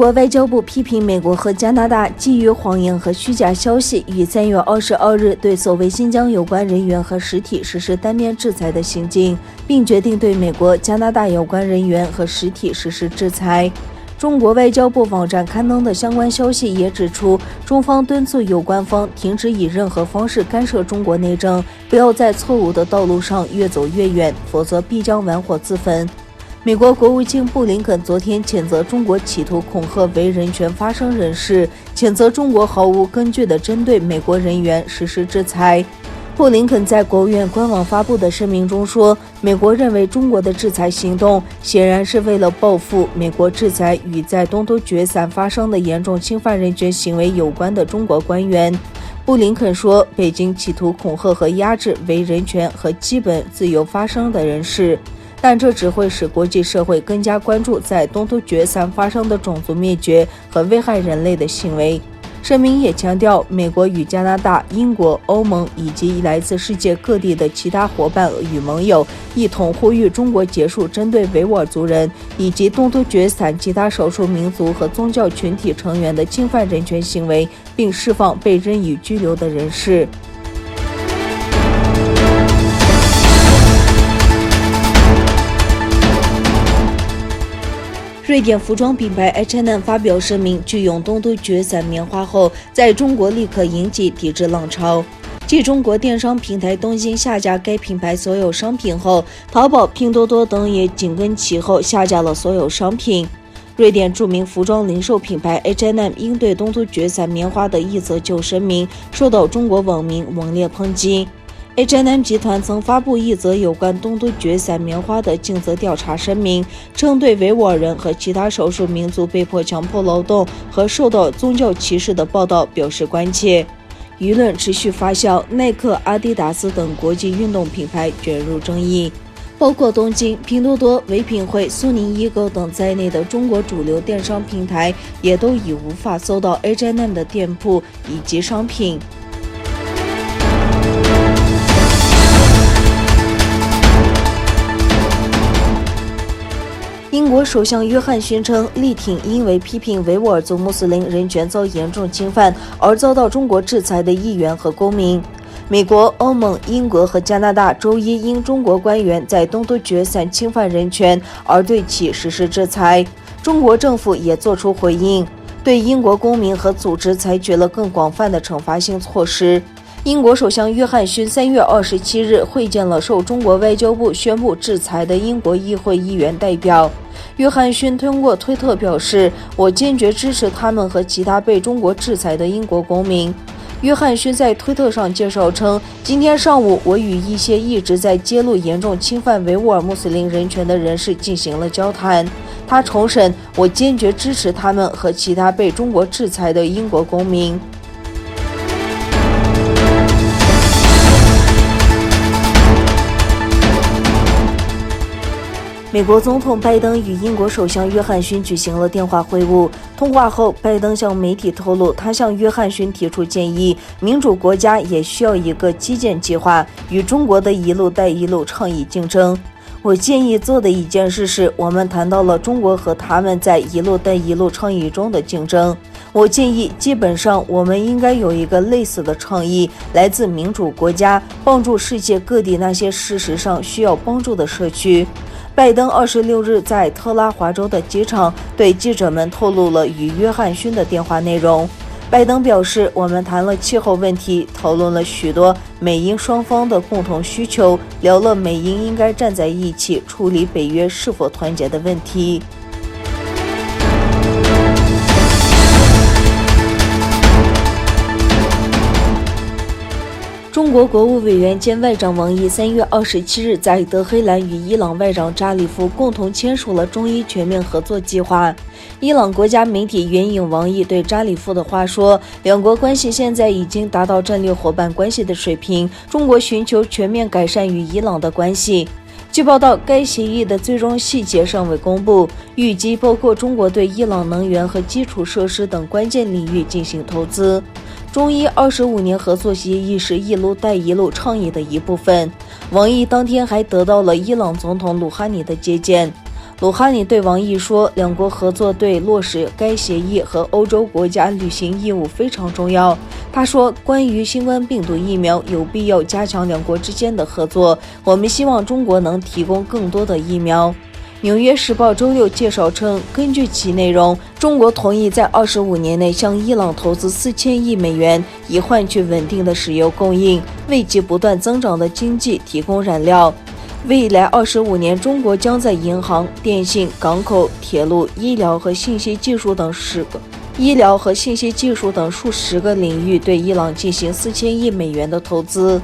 国外交部批评美国和加拿大基于谎言和虚假消息，于3月22日对所谓新疆有关人员和实体实施单面制裁的行径，并决定对美国、加拿大有关人员和实体实施制裁。中国外交部网站刊登的相关消息也指出，中方敦促有关方停止以任何方式干涉中国内政，不要在错误的道路上越走越远，否则必将玩火自焚。美国国务卿布林肯昨天谴责中国企图恐吓为人权发声人士，谴责中国毫无根据地针对美国人员实施制裁。布林肯在国务院官网发布的声明中说，美国认为中国的制裁行动显然是为了报复美国制裁与在东突厥散发生的严重侵犯人权行为有关的中国官员。布林肯说，北京企图恐吓和压制为人权和基本自由发声的人士，但这只会使国际社会更加关注在东突厥散发生的种族灭绝和危害人类的行为。声明也强调，美国与加拿大、英国、欧盟以及来自世界各地的其他伙伴与盟友一同呼吁中国结束针对维吾尔族人以及东突厥散其他少数民族和宗教群体成员的侵犯人权行为，并释放被任意拘留的人士。瑞典服装品牌 H&M 发表声明，拒用东突厥散棉花后，在中国立刻引起抵制浪潮。继中国电商平台东兴下架该品牌所有商品后，淘宝、拼多多等也紧跟其后下架了所有商品。瑞典著名服装零售品牌 H&M 应对东突厥散棉花的一则旧声明，受到中国网民猛烈抨击。H&M 集团曾发布一则有关东突厥散棉花的尽责调查声明，称对维吾尔人和其他少数民族被迫强迫劳动和受到宗教歧视的报道表示关切。舆论持续发酵，耐克、阿迪达斯等国际运动品牌卷入争议，包括东京、拼多多、唯品会、苏宁易购等在内的中国主流电商平台也都已无法搜到 H&M 的店铺以及商品。英国首相约翰逊称，力挺因为批评维吾尔族穆斯林人权遭严重侵犯而遭到中国制裁的议员和公民。美国、欧盟、英国和加拿大周一因中国官员在东突厥散侵犯人权而对其实施制裁。中国政府也作出回应，对英国公民和组织采取了更广泛的惩罚性措施。英国首相约翰逊3月27日会见了受中国外交部宣布制裁的英国议会议员代表。约翰逊通过推特表示，我坚决支持他们和其他被中国制裁的英国公民。约翰逊在推特上介绍称，今天上午我与一些一直在揭露严重侵犯维吾尔穆斯林人权的人士进行了交谈。他重申，我坚决支持他们和其他被中国制裁的英国公民。美国总统拜登与英国首相约翰逊举行了电话会晤。通话后，拜登向媒体透露，他向约翰逊提出建议，民主国家也需要一个基建计划，与中国的一路带一路倡议竞争。我建议做的一件事是，我们谈到了中国和他们在一路带一路倡议中的竞争。我建议，基本上我们应该有一个类似的倡议，来自民主国家，帮助世界各地那些事实上需要帮助的社区。拜登26日在特拉华州的机场对记者们透露了与约翰逊的电话内容。拜登表示，我们谈了气候问题，讨论了许多美英双方的共同需求，聊了美英应该站在一起处理北约是否团结的问题。中国国务委员兼外长王毅3月27日在德黑兰与伊朗外长扎里夫共同签署了中伊全面合作计划。伊朗国家媒体援引王毅对扎里夫的话说，两国关系现在已经达到战略伙伴关系的水平，中国寻求全面改善与伊朗的关系。据报道，该协议的最终细节尚未公布，预计包括中国对伊朗能源和基础设施等关键领域进行投资。中伊25年合作协议是一路带一路倡议的一部分。王毅当天还得到了伊朗总统鲁哈尼的接见。鲁哈尼对王毅说，两国合作对落实该协议和欧洲国家履行义务非常重要。他说，关于新冠病毒疫苗，有必要加强两国之间的合作，我们希望中国能提供更多的疫苗。纽约时报周六介绍称，根据其内容，中国同意在25年内向伊朗投资4000亿美元，以换取稳定的石油供应，为其不断增长的经济提供燃料。未来25年，中国将在银行、电信、港口、铁路、医疗和信息技术等数十个领域对伊朗进行4000亿美元的投资。